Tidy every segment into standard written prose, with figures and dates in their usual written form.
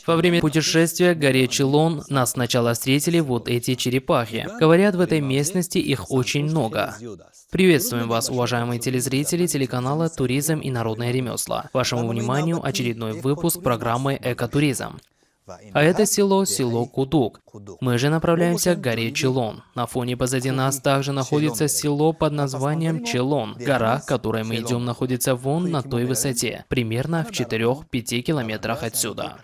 Во время путешествия к горе Чилон нас сначала встретили вот эти черепахи. Говорят, в этой местности их очень много. Приветствуем вас, уважаемые телезрители телеканала «Туризм и народное ремесла». Вашему вниманию очередной выпуск программы «Экотуризм». А это село Кудук. Мы же направляемся к горе Чилон. На фоне позади нас также находится село под названием Чилон. Гора, к которой мы идем, находится вон на той высоте, примерно в 4-5 километрах отсюда.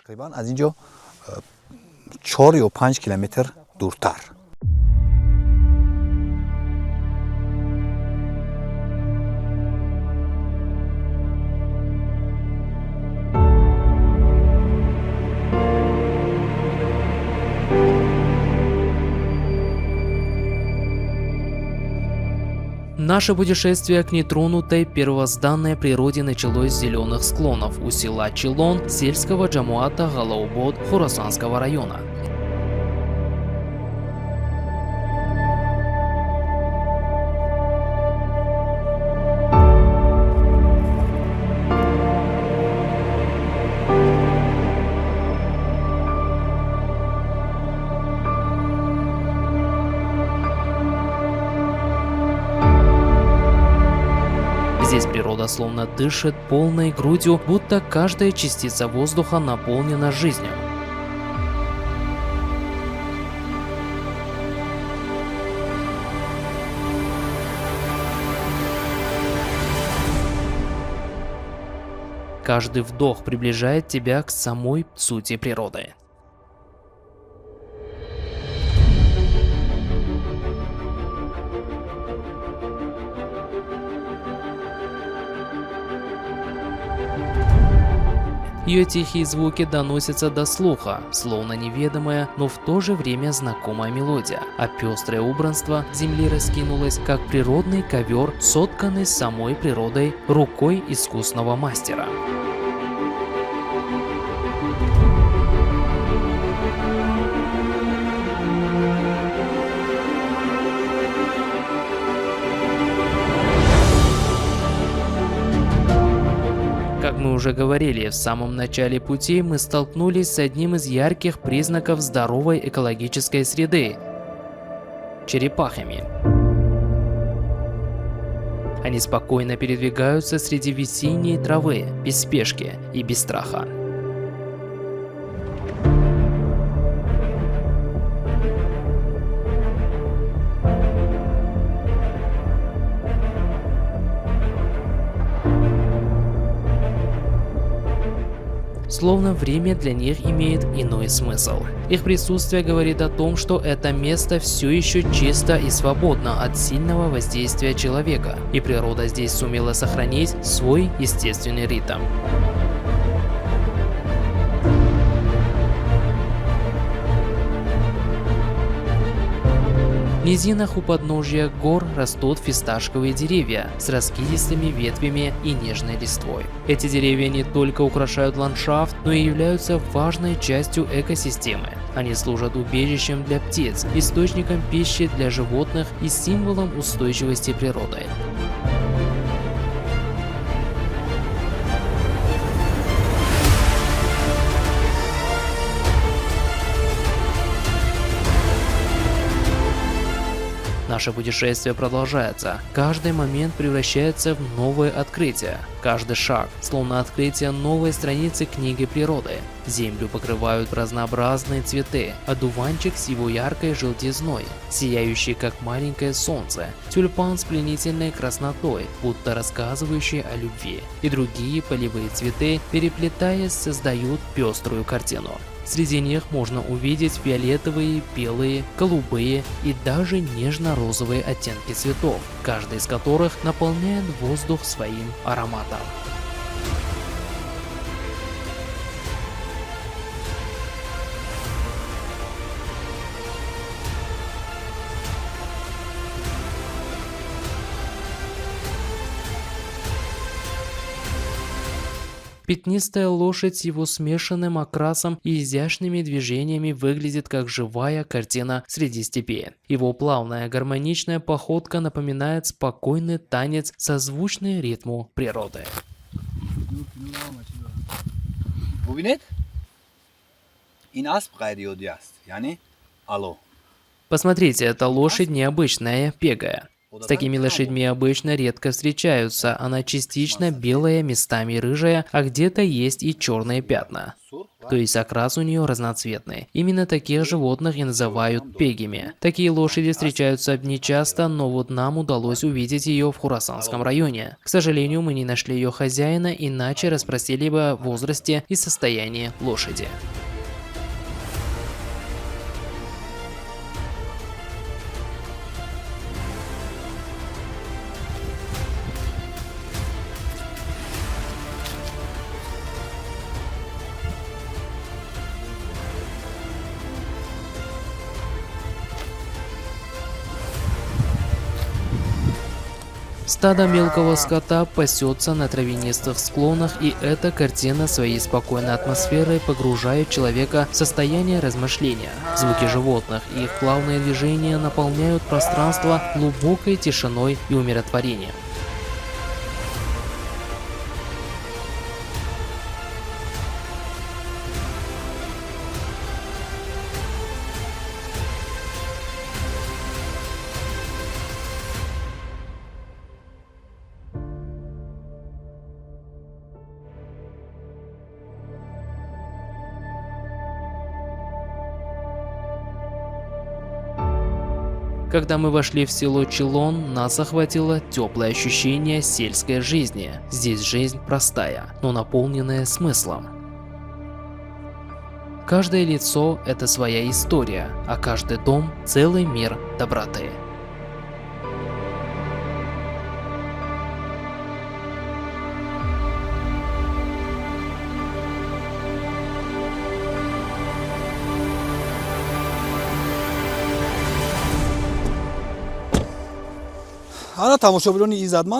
Наше путешествие к нетронутой первозданной природе началось с зеленых склонов у села Чилон сельского джамуата Галаубод Хорасанского района. Здесь природа словно дышит полной грудью, будто каждая частица воздуха наполнена жизнью. Каждый вдох приближает тебя к самой сути природы. Ее тихие звуки доносятся до слуха, словно неведомая, но в то же время знакомая мелодия, а пестрое убранство земли раскинулось, как природный ковер, сотканный самой природой рукой искусного мастера. Как мы уже говорили, в самом начале пути мы столкнулись с одним из ярких признаков здоровой экологической среды – черепахами. Они спокойно передвигаются среди весенней травы, без спешки и без страха. Словно время для них имеет иной смысл. Их присутствие говорит о том, что это место все еще чисто и свободно от сильного воздействия человека, и природа здесь сумела сохранить свой естественный ритм. В низинах у подножья гор растут фисташковые деревья с раскидистыми ветвями и нежной листвой. Эти деревья не только украшают ландшафт, но и являются важной частью экосистемы. Они служат убежищем для птиц, источником пищи для животных и символом устойчивости природы. Наше путешествие продолжается. Каждый момент превращается в новое открытие. Каждый шаг, словно открытие новой страницы книги природы. Землю покрывают разнообразные цветы. Одуванчик с его яркой желтизной, сияющий как маленькое солнце. Тюльпан с пленительной краснотой, будто рассказывающий о любви. И другие полевые цветы, переплетаясь, создают пеструю картину. Среди них можно увидеть фиолетовые, белые, голубые и даже нежно-розовые оттенки цветов, каждый из которых наполняет воздух своим ароматом. Пятнистая лошадь с его смешанным окрасом и изящными движениями выглядит как живая картина среди степей. Его плавная гармоничная походка напоминает спокойный танец, созвучный ритму природы. ببینید این اسب غیر عادی است یعنی الو. Посмотрите, эта лошадь необычная, пегая. С такими лошадьми обычно редко встречаются, она частично белая, местами рыжая, а где-то есть и черные пятна. То есть окрас у нее разноцветный. Именно таких животных и называют пегими. Такие лошади встречаются нечасто, но вот нам удалось увидеть ее в Хорасанском районе. К сожалению, мы не нашли ее хозяина, иначе расспросили бы о возрасте и состоянии лошади. Стадо мелкого скота пасется на травянистых склонах, и эта картина своей спокойной атмосферой погружает человека в состояние размышления. Звуки животных и их плавные движения наполняют пространство глубокой тишиной и умиротворением. Когда мы вошли в село Чилон, нас охватило теплое ощущение сельской жизни. Здесь жизнь простая, но наполненная смыслом. Каждое лицо – это своя история, а каждый дом – целый мир доброты.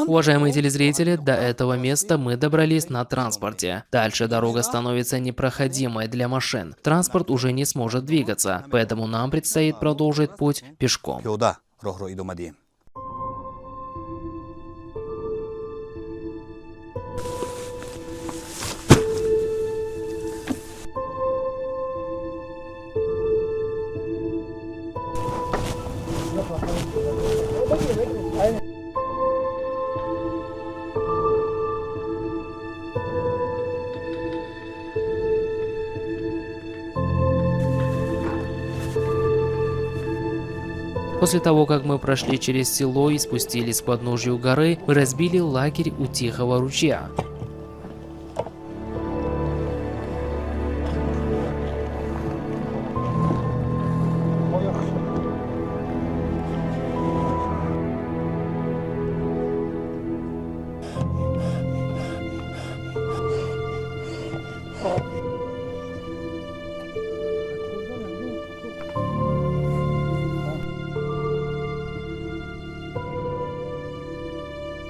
Уважаемые телезрители, до этого места мы добрались на транспорте. Дальше дорога становится непроходимой для машин. Транспорт уже не сможет двигаться, поэтому нам предстоит продолжить путь пешком. После того, как мы прошли через село и спустились к подножию горы, мы разбили лагерь у тихого ручья.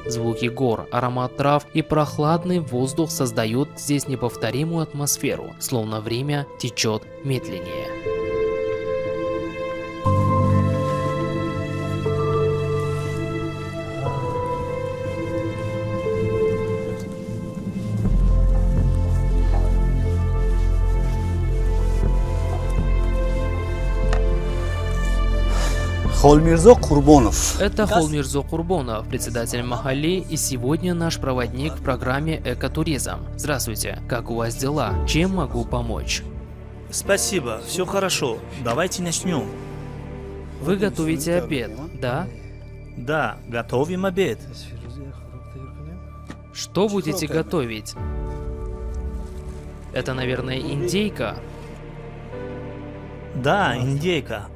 Звуки гор, аромат трав и прохладный воздух создают здесь неповторимую атмосферу, словно время течет медленнее. Холмирзо Курбонов. Это Холмирзо Курбонов, председатель Махалли, и сегодня наш проводник в программе «Экотуризм». Здравствуйте, как у вас дела? Чем могу помочь? Спасибо, все хорошо. Давайте начнем. Вы готовите обед, да? Да, готовим обед. Что будете готовить? Это, наверное, индейка? Да, индейка.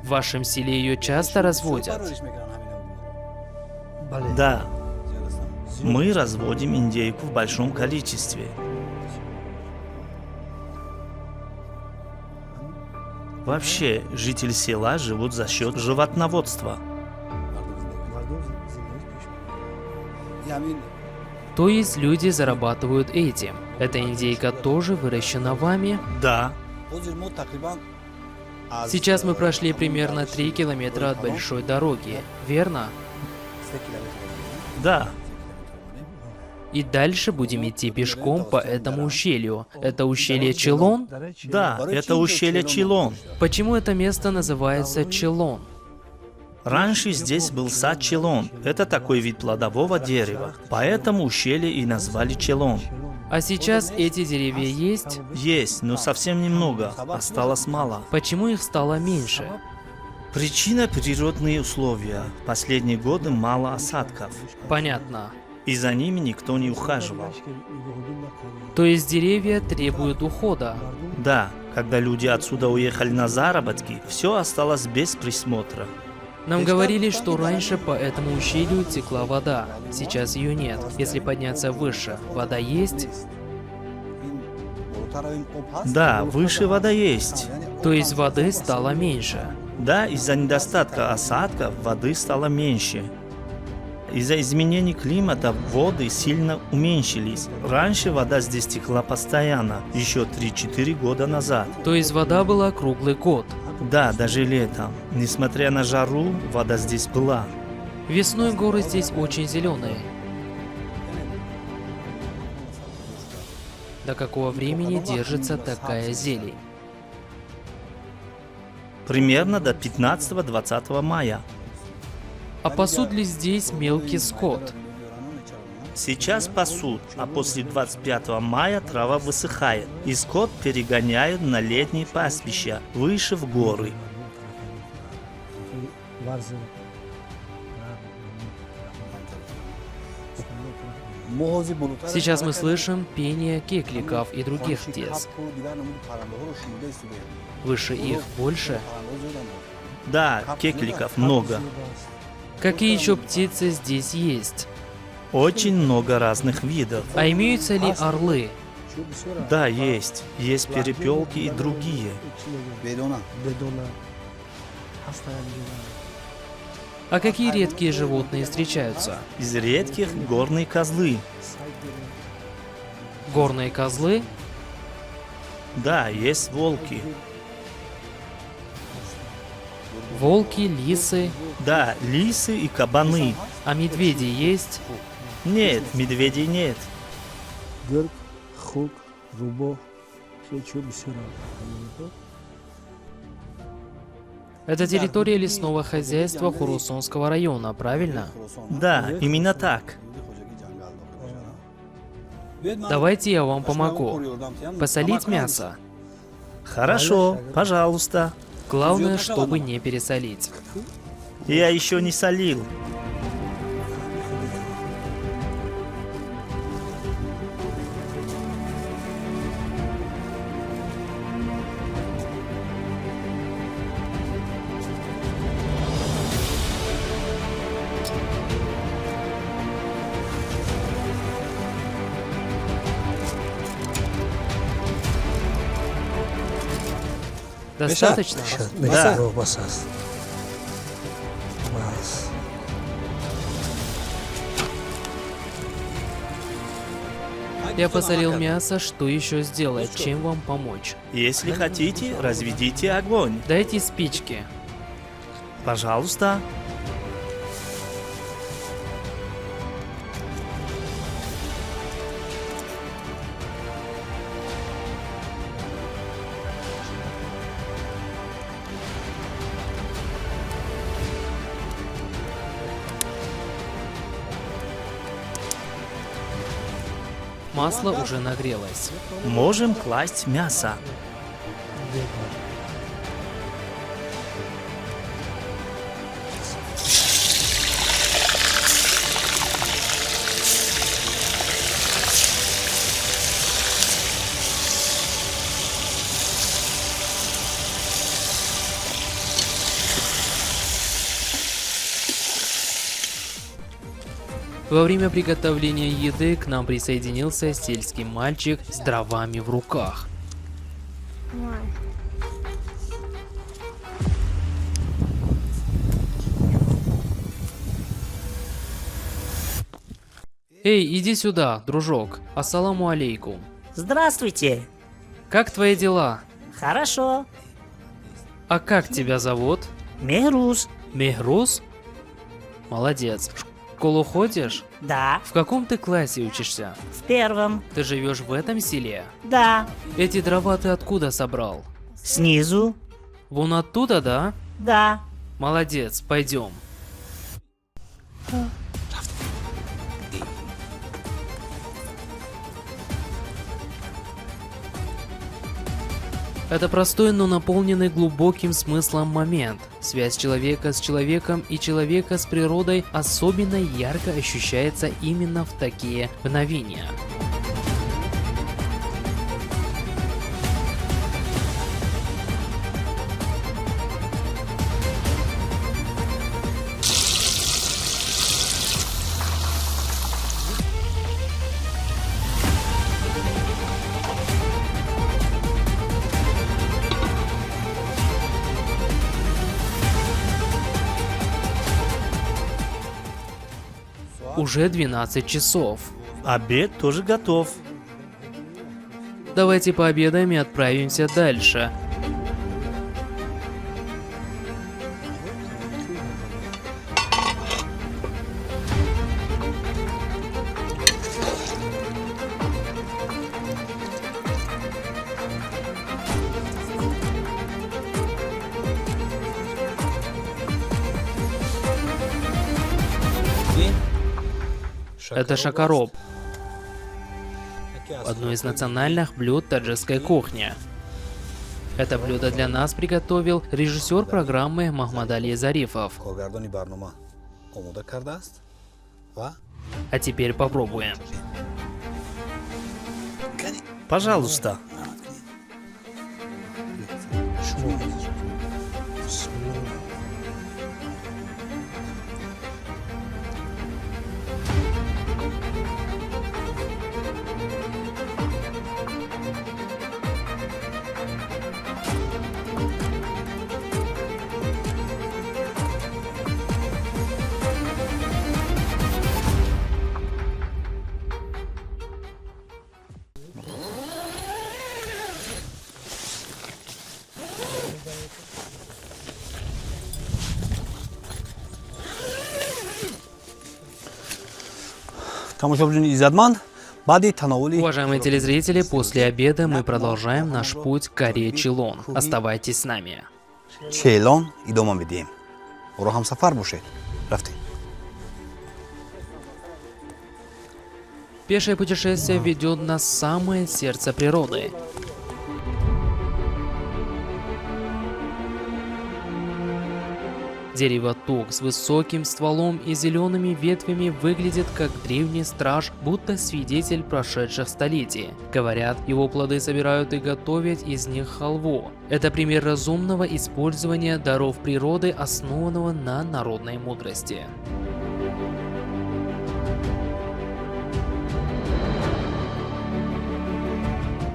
В вашем селе ее часто разводят? Да. Мы разводим индейку в большом количестве. Вообще, жители села живут за счет животноводства. То есть люди зарабатывают этим. Эта индейка тоже выращена вами? Да. Сейчас мы прошли примерно 3 километра от большой дороги, верно? Да. И дальше будем идти пешком по этому ущелью. Это ущелье Чилон? Да, это ущелье Чилон. Почему это место называется Чилон? Раньше здесь был сад Чилон. Это такой вид плодового дерева. Поэтому ущелье и назвали Чилон. А сейчас эти деревья есть? Есть, но совсем немного. Осталось мало. Почему их стало меньше? Причина – природные условия. Последние годы мало осадков. Понятно. И за ними никто не ухаживал. То есть деревья требуют ухода. Да, когда люди отсюда уехали на заработки, все осталось без присмотра. Нам говорили, что раньше по этому ущелью текла вода. Сейчас ее нет. Если подняться выше, вода есть? Да, выше вода есть. То есть воды стало меньше. Да, из-за недостатка осадков воды стало меньше. Из-за изменений климата воды сильно уменьшились. Раньше вода здесь текла постоянно, еще 3-4 года назад. То есть вода была круглый год. Да, даже летом. Несмотря на жару, вода здесь была. Весной горы здесь очень зеленые. До какого времени держится такая зелень? Примерно до 15-20 мая. А пасут ли здесь мелкий скот? Сейчас пасут, а после 25 мая трава высыхает, и скот перегоняют на летние пастбища, выше в горы. Сейчас мы слышим пение кекликов и других птиц. Выше их больше? Да, кекликов много. Какие еще птицы здесь есть? Очень много разных видов. А имеются ли орлы? Да, есть. Есть перепелки и другие. А какие редкие животные встречаются? Из редких горные козлы. Горные козлы? Да, есть волки. Волки, лисы? Да, лисы и кабаны. А медведи есть? Нет, медведей нет. Это территория лесного хозяйства Хорусонского района, правильно? Да, именно так. Давайте я вам помогу. Посолить мясо. Хорошо, пожалуйста. Главное, чтобы не пересолить. Я еще не солил. Достаточно? Да. Я посолил мясо, что еще сделать? Чем вам помочь? Если хотите, разведите огонь. Дайте спички. Пожалуйста. Масло уже нагрелось. Можем класть мясо. Во время приготовления еды к нам присоединился сельский мальчик с дровами в руках. Эй, иди сюда, дружок. Ассаламу алейкум. Здравствуйте. Как твои дела? Хорошо. А как тебя зовут? Мехрус. Мехрус? Молодец. школу ходишь? Да. В каком ты классе учишься? В первом. Ты живешь в этом селе? Да. Эти дрова ты откуда собрал? Снизу. Вон оттуда, да? Да. Молодец, пойдем. Это простой, но наполненный глубоким смыслом момент. Связь человека с человеком и человека с природой особенно ярко ощущается именно в такие мгновения. Уже 12 часов. Обед тоже готов. Давайте пообедаем и отправимся дальше. Это шакароб, одно из национальных блюд таджикской кухни. Это блюдо для нас приготовил режиссер программы Махмадали Зарифов. کارگردانی برنامه آماده کرده است و А теперь попробуем. Пожалуйста. тамошобини иззатманд баъди танавули Уважаемые телезрители, после обеда мы продолжаем наш путь к горе Чилон. Оставайтесь с нами. челон идома медиҳем. моро ҳамсафар бошед. рафтем. Пешее путешествие ведет нас в самое сердце природы. Дерево тук с высоким стволом и зелеными ветвями выглядит как древний страж, будто свидетель прошедших столетий. Говорят, его плоды собирают и готовят из них халву. Это пример разумного использования даров природы, основанного на народной мудрости.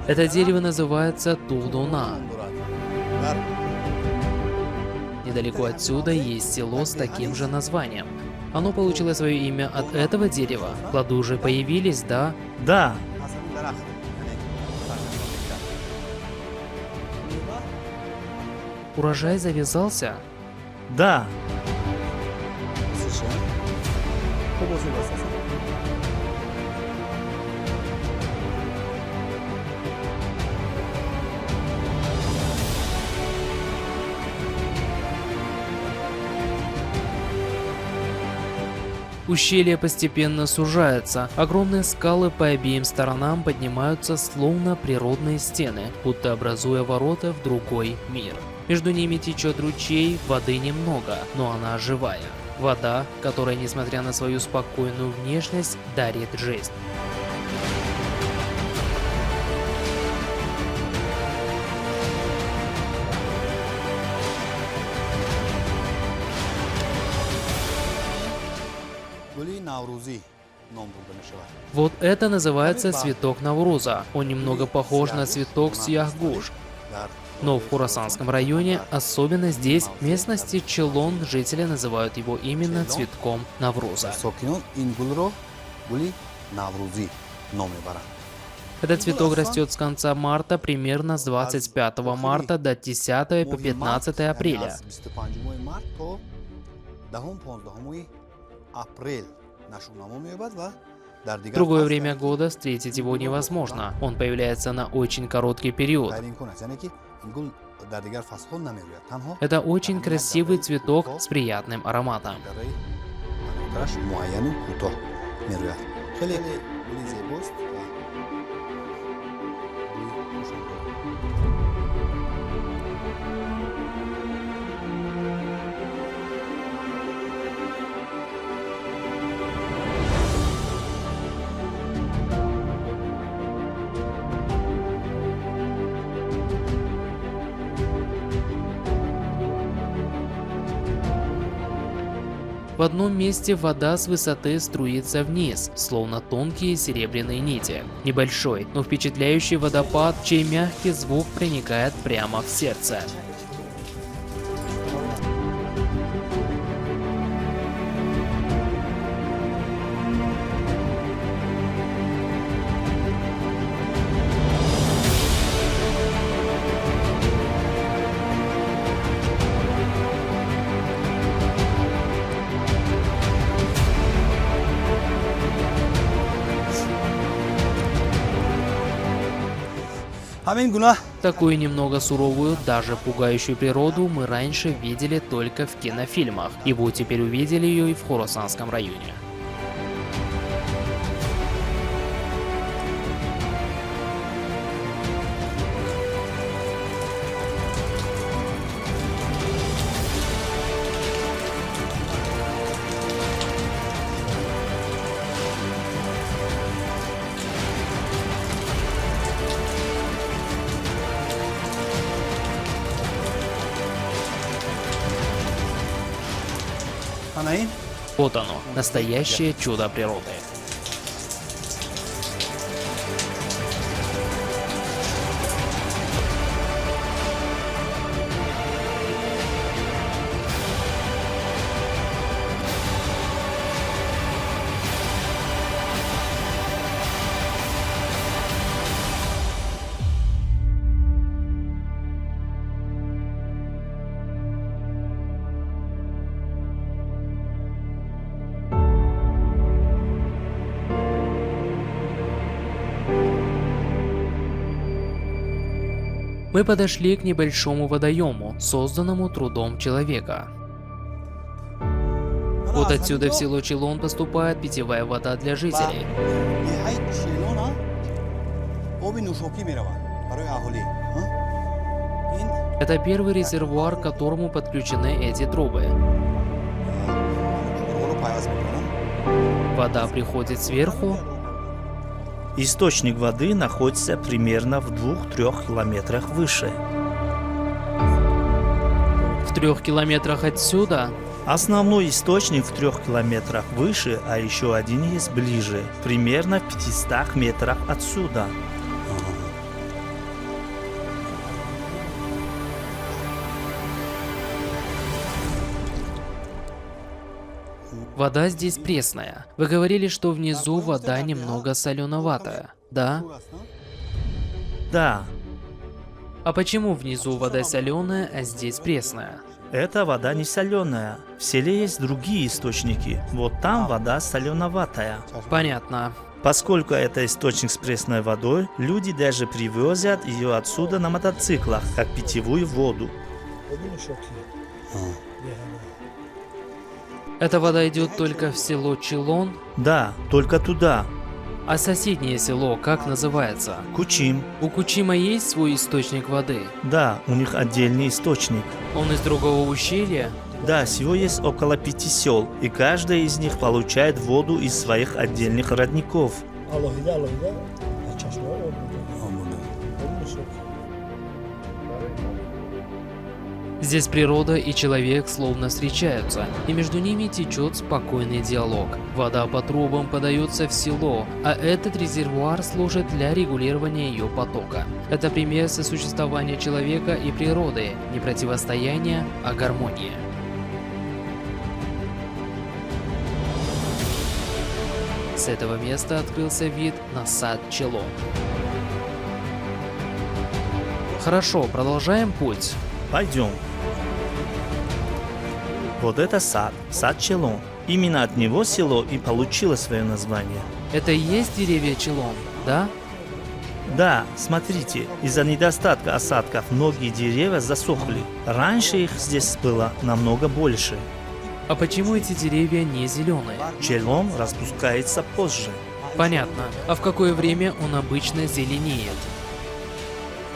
Это дерево называется Тулдуна. Недалеко отсюда есть село с таким же названием. Оно получило свое имя от этого дерева. Плоды уже появились, да? Да. Урожай завязался? Да. Ущелье постепенно сужается. Огромные скалы по обеим сторонам поднимаются словно природные стены, будто образуя ворота в другой мир. Между ними течет ручей, воды немного, но она живая. Вода, которая, несмотря на свою спокойную внешность, дарит жизнь. гули наврӯзӣ ном бурда мешавад. Вот это называется цветок Навруза. Он немного похож на цветок Сияхгуш. дар Но в Хурасанском районе, особенно здесь, в местности Чилон, жители называют его именно цветком Навруза. сокинон ин гулро гули наврӯзӣ ном мебаранд. Этот цветок растет с конца марта, примерно с 25 марта до 10 по 15 апреля. аз 25 март то 10-15 апрел В другое время года встретить его невозможно. Он появляется на очень короткий период. Это очень красивый цветок с приятным ароматом. В одном месте вода с высоты струится вниз, словно тонкие серебряные нити. Небольшой, но впечатляющий водопад, чей мягкий звук проникает прямо в сердце. Такую немного суровую, даже пугающую природу мы раньше видели только в кинофильмах. И вот теперь увидели ее и в Хорасанском районе. Вот оно, настоящее чудо природы. Мы подошли к небольшому водоему, созданному трудом человека. Вот отсюда в село Чилон поступает питьевая вода для жителей. Это первый резервуар, к которому подключены эти трубы. Вода приходит сверху. Источник воды находится примерно в 2-3 километрах выше. В 3 километрах отсюда. Основной источник в 3 километрах выше, а еще один есть ближе, примерно в 500 метрах отсюда. Вода здесь пресная. Вы говорили, что внизу вода немного соленоватая, да? Да, А почему внизу вода соленая, а здесь пресная? эта вода не соленая. В селе есть другие источники. Вот там вода соленоватая. Понятно. Поскольку это источник с пресной водой, люди даже привозят ее отсюда на мотоциклах, как питьевую воду. Эта вода идет только в село Чилон, Да, только туда. а соседнее село как называется? Кучим. У Кучима есть свой источник воды? Да, у них отдельный источник. Он из другого ущелья? Да, всего есть около 5 сел, и каждая из них получает воду из своих отдельных родников. Здесь природа и человек словно встречаются, и между ними течет спокойный диалог. Вода по трубам подается в село, а этот резервуар служит для регулирования ее потока. Это пример сосуществования человека и природы, не противостояния, а гармонии. С этого места открылся вид на сад Чилон. Хорошо, продолжаем путь. Пойдем. Вот это сад, сад Чилон. Именно от него село и получило свое название. Это и есть деревья Челом, да? Да, смотрите, из-за недостатка осадков многие деревья засохли. Раньше их здесь было намного больше. А почему эти деревья не зеленые? Челом распускается позже. Понятно. А в какое время он обычно зеленеет?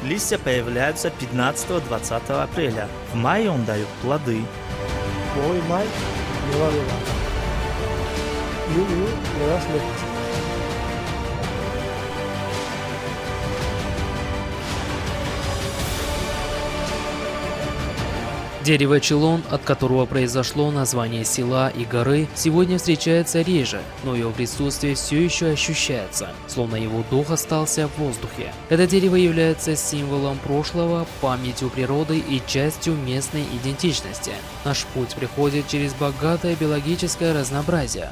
Листья появляются 15-20 апреля. В мае он дает плоды. Hoy mai me va a levantar. Le das leche. Дерево Челон, от которого произошло название села и горы, сегодня встречается реже, но его присутствие все еще ощущается, словно его дух остался в воздухе. Это дерево является символом прошлого, памятью природы и частью местной идентичности. Наш путь приходит через богатое биологическое разнообразие.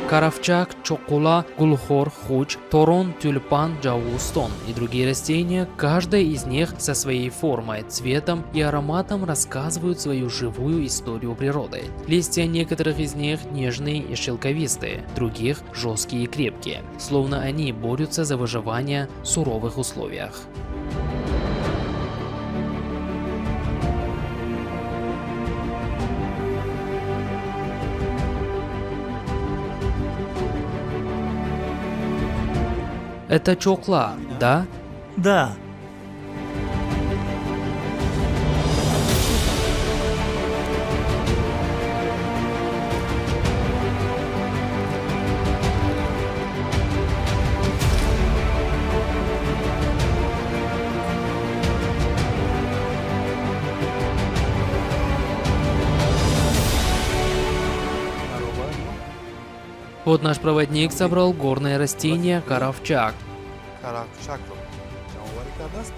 Каравчак, чокула, гулхор, хуч, торон, тюльпан, джаустон и другие растения, каждая из них со своей формой, цветом и ароматом рассказывают свою живую историю природы. Листья некоторых из них нежные и шелковистые, других жесткие и крепкие, словно они борются за выживание в суровых условиях. Это чокла, да? Да, Вот наш проводник собрал горное растение каравчак.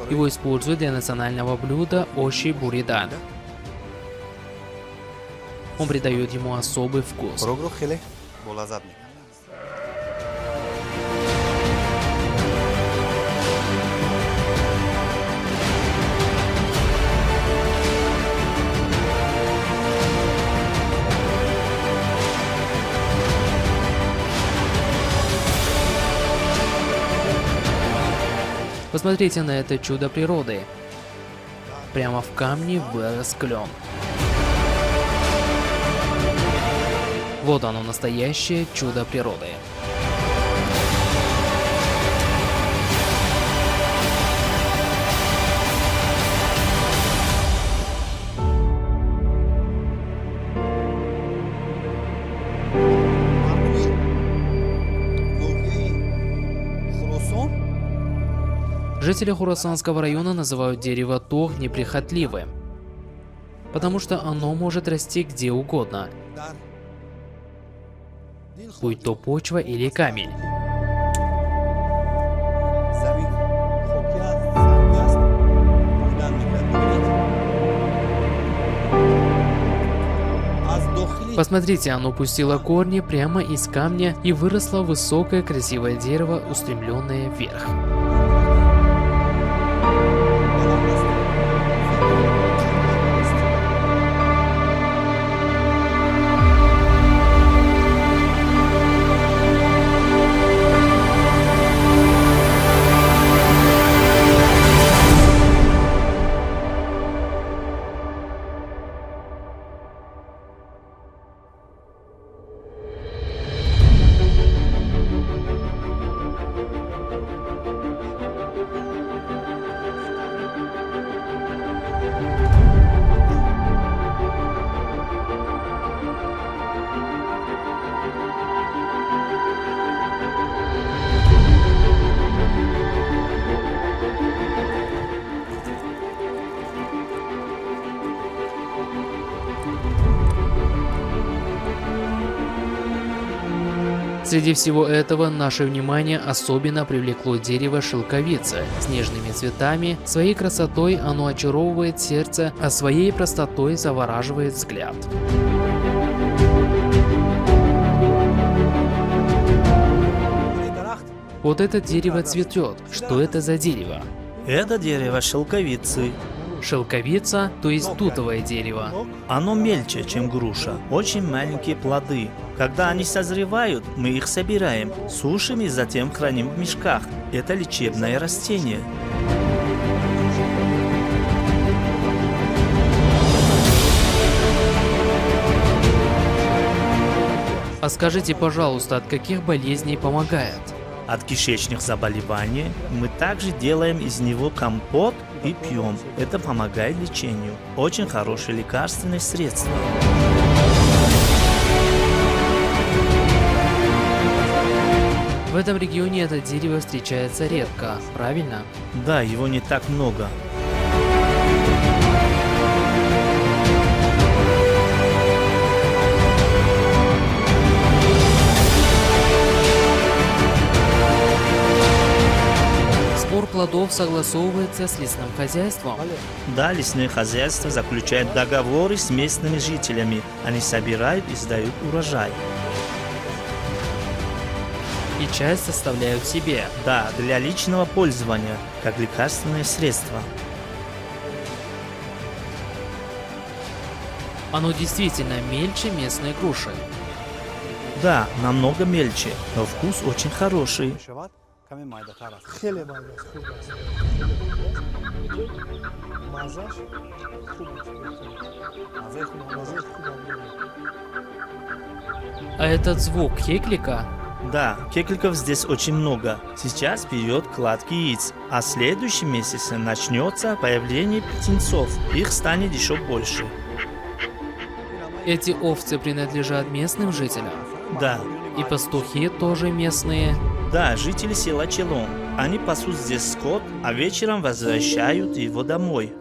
Его используют для национального блюда оши буридан. Он придает ему особый вкус. Посмотрите на это чудо природы. Прямо в камне вырос клен. Вот оно, настоящее чудо природы. Жители Хорасанского района называют дерево тох неприхотливым, потому что оно может расти где угодно, будь то почва или камень. Посмотрите, оно пустило корни прямо из камня и выросло высокое красивое дерево, устремленное вверх. Среди всего этого наше внимание особенно привлекло дерево шелковицы с нежными цветами. Своей красотой оно очаровывает сердце, а своей простотой завораживает взгляд. Вот это дерево цветет. Что это за дерево? Это дерево шелковицы. Шелковица, то есть тутовое дерево. Оно мельче, чем груша. Очень маленькие плоды. Когда они созревают, мы их собираем, сушим и затем храним в мешках. Это лечебное растение. А скажите, пожалуйста, от каких болезней помогает? От кишечных заболеваний мы также делаем из него компот и пьем. Это помогает лечению. Очень хорошее лекарственное средство. В этом регионе это дерево встречается редко, правильно? Да, его не так много. Сбор плодов согласовывается с лесным хозяйством. Да, лесное хозяйство заключает договоры с местными жителями. Они собирают и сдают урожай. И часть составляют себе. Да, для личного пользования, как лекарственное средство. Оно действительно мельче местной груши. Да, намного мельче, но вкус очень хороший. خیلی مزه‌اش خوب است. مزه‌اش خوب است. А этот звук кеклика? Да, кекликов здесь очень много. Сейчас период кладки яиц, а в следующем месяце начнется появление птенцов. Их станет еще больше. Эти овцы принадлежат местным жителям? Да, И пастухи тоже местные? да, жители села Челон. Они пасут здесь скот, а вечером возвращают его домой.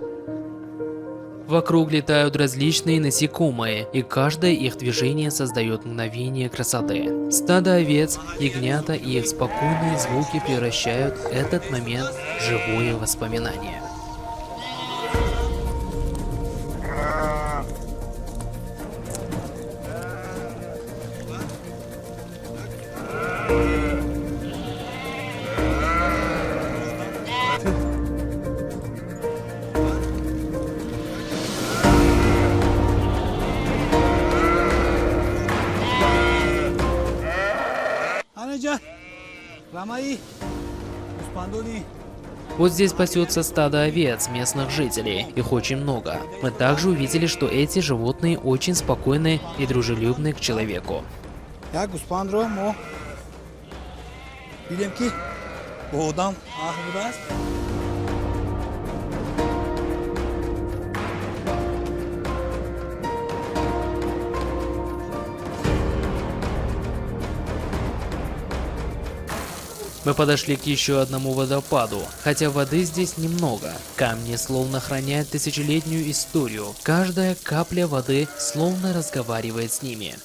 Вокруг летают различные насекомые, и каждое их движение создает мгновение красоты. Стадо овец, ягнята и их спокойные звуки превращают этот момент в живое воспоминание. Вот здесь пасется стадо овец местных жителей, их очень много. Мы также увидели, что эти животные очень спокойны и дружелюбны к человеку. یک گوسفند رو ما دیدیم که با آدم اخم بوده است. Мы подошли к еще одному водопаду, хотя воды здесь немного. Камни словно хранят тысячелетнюю историю. Каждая капля воды словно разговаривает с ними.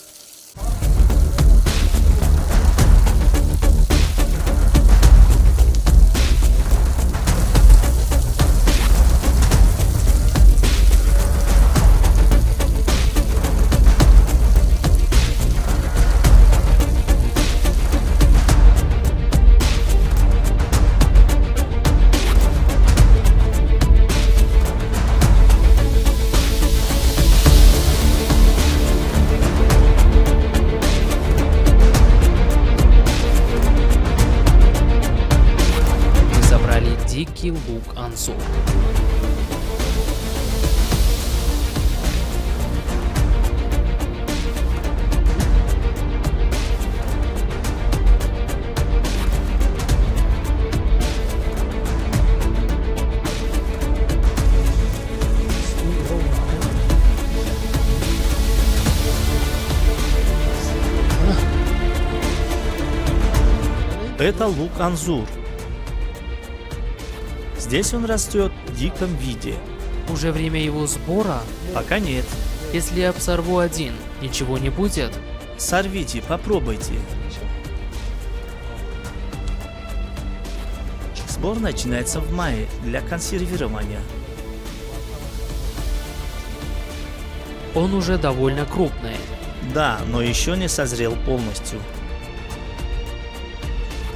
Дикий лук Анзор. Это лук Анзур. Здесь он растет в диком виде. Уже время его сбора? Пока нет. Если я обсорву один, ничего не будет? Сорвите, попробуйте. Сбор начинается в мае для консервирования. Он уже довольно крупный. Да, но еще не созрел полностью.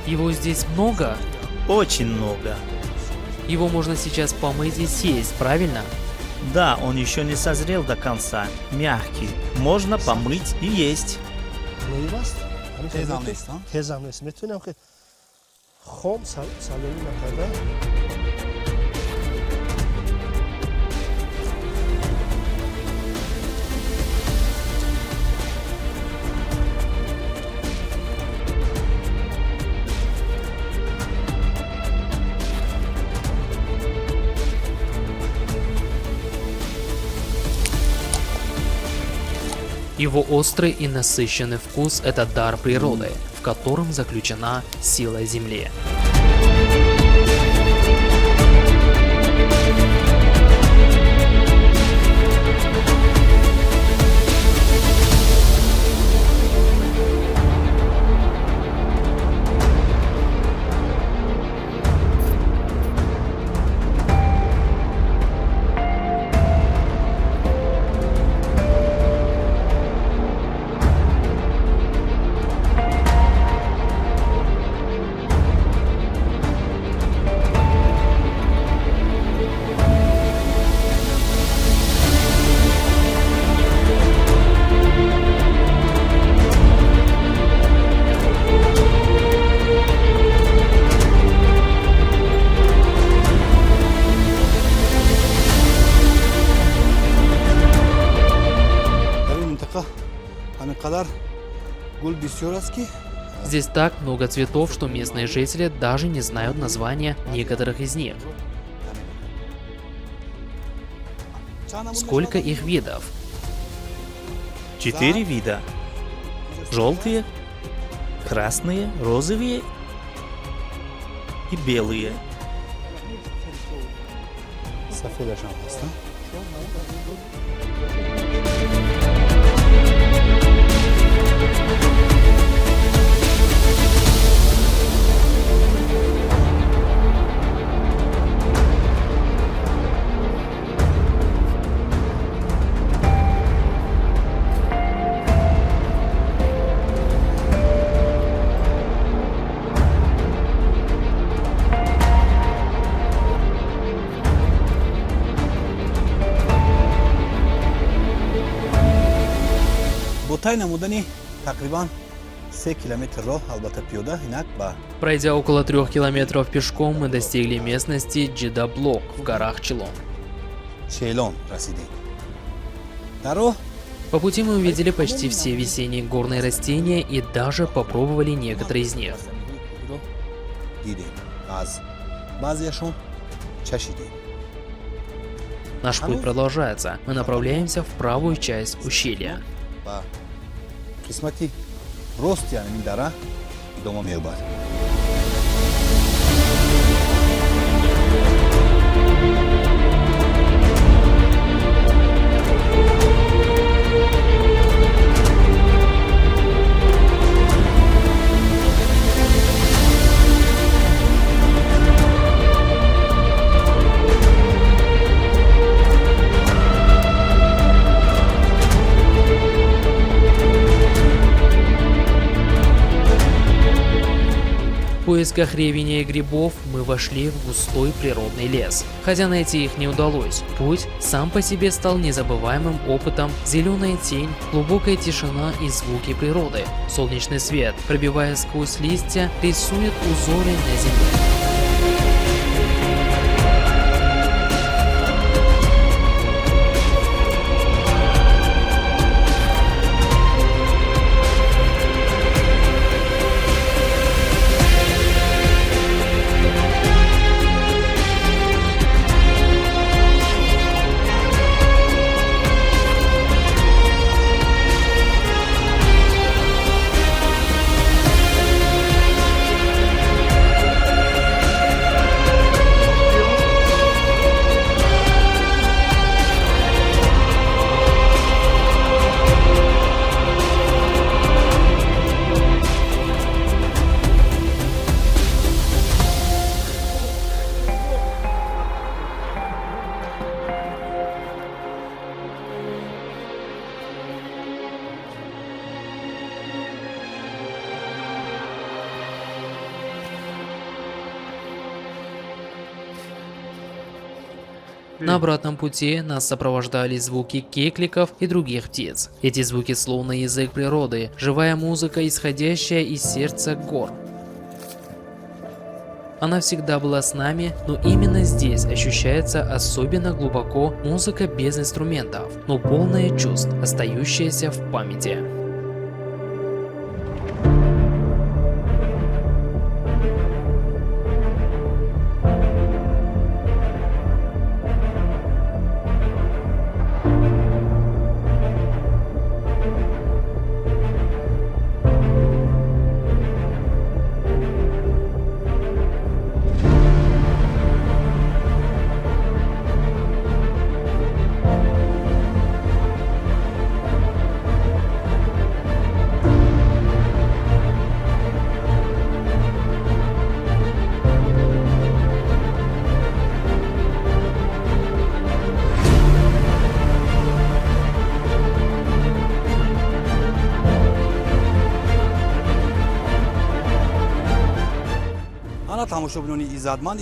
Его здесь много? Очень много. Его можно сейчас помыть и съесть, правильно? Да, он еще не созрел до конца. Мягкий. Можно помыть и есть. میوه است همین که تیزم گفتی؟ نیست، ها؟ تیزم نیست میتونم که خام سالونی نکرده Его острый и насыщенный вкус – это дар природы, в котором заключена сила Земли. در این منطقه همینقدر گل بسیار است که Здесь так много цветов, что местные жители даже не знают названия некоторых из них. Сколько их видов? 4 вида. Желтые, красные, розовые и белые. سفیدش هم هستن. بوتای نمودنی تقریبا 3 کیلومتر راه البته پیاده اینک با Пройдя около 3 километров пешком, мы достигли местности Джидаблок в горах Чилон. شیلان رسیدیم. در راه По пути мы увидели почти все весенние горные растения и даже попробовали некоторые из них. رو دیدیم. از بعضیشون چشیدیم. Наш путь продолжается. Мы направляемся в правую часть ущелья. و قسمتی راست یعنی این دره ادامه می‌یابد. В поисках ревеня и грибов мы вошли в густой природный лес. Хотя найти их не удалось, путь сам по себе стал незабываемым опытом. Зеленая тень, глубокая тишина и звуки природы. Солнечный свет, пробиваясь сквозь листья, рисует узоры на земле. На обратном пути нас сопровождали звуки кекликов и других птиц. Эти звуки словно язык природы, живая музыка, исходящая из сердца гор. Она всегда была с нами, но именно здесь ощущается особенно глубоко музыка без инструментов, но полная чувств, остающаяся в памяти.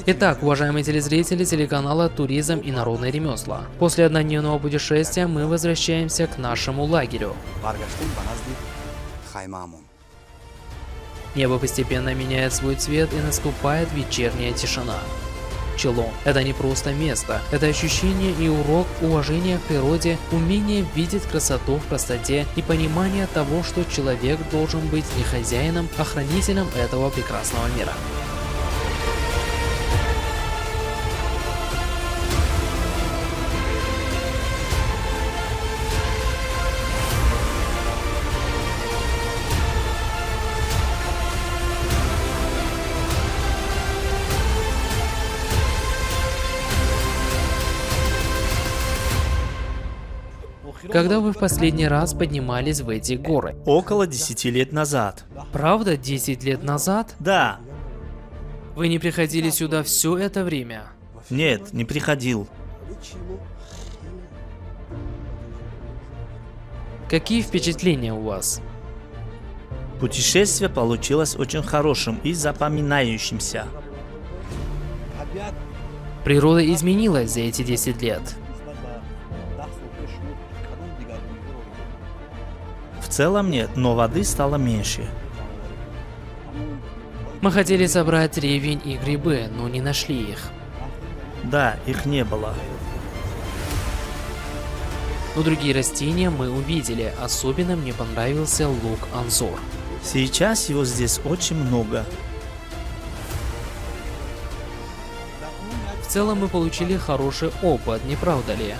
Итак, уважаемые телезрители телеканала «Туризм и народные ремесла», после однодневного путешествия мы возвращаемся к нашему лагерю. Небо постепенно меняет свой цвет и наступает вечерняя тишина. Челом – это не просто место, это ощущение и урок уважения к природе, умение видеть красоту в простоте и понимание того, что человек должен быть не хозяином, а хранителем этого прекрасного мира. Когда вы в последний раз поднимались в эти горы? Около 10 лет назад. Правда, 10 лет назад? Да. Вы не приходили сюда все это время? Нет, не приходил. Какие впечатления у вас? Путешествие получилось очень хорошим и запоминающимся. Природа изменилась за эти 10 лет. В целом нет, но воды стало меньше. Мы хотели собрать ревень и грибы, но не нашли их. Да, их не было. Но другие растения мы увидели, особенно мне понравился лук анзор. Сейчас его здесь очень много. В целом мы получили хороший опыт, не правда ли?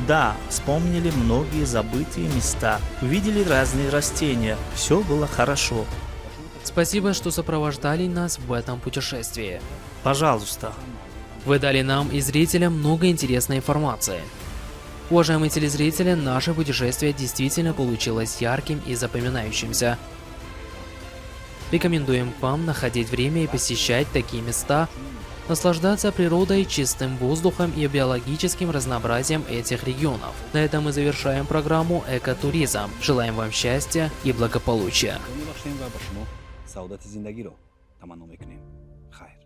Да, вспомнили многие забытые места, увидели разные растения, все было хорошо. Спасибо, что сопровождали нас в этом путешествии. Пожалуйста. Вы дали нам и зрителям много интересной информации. Уважаемые телезрители, наше путешествие действительно получилось ярким и запоминающимся. Рекомендуем вам находить время и посещать такие места, наслаждаться природой, чистым воздухом и биологическим разнообразием этих регионов. На этом мы завершаем программу «Экотуризм». Желаем вам счастья и благополучия. سعادت زندگی رو تمنا میکنیم. خیر.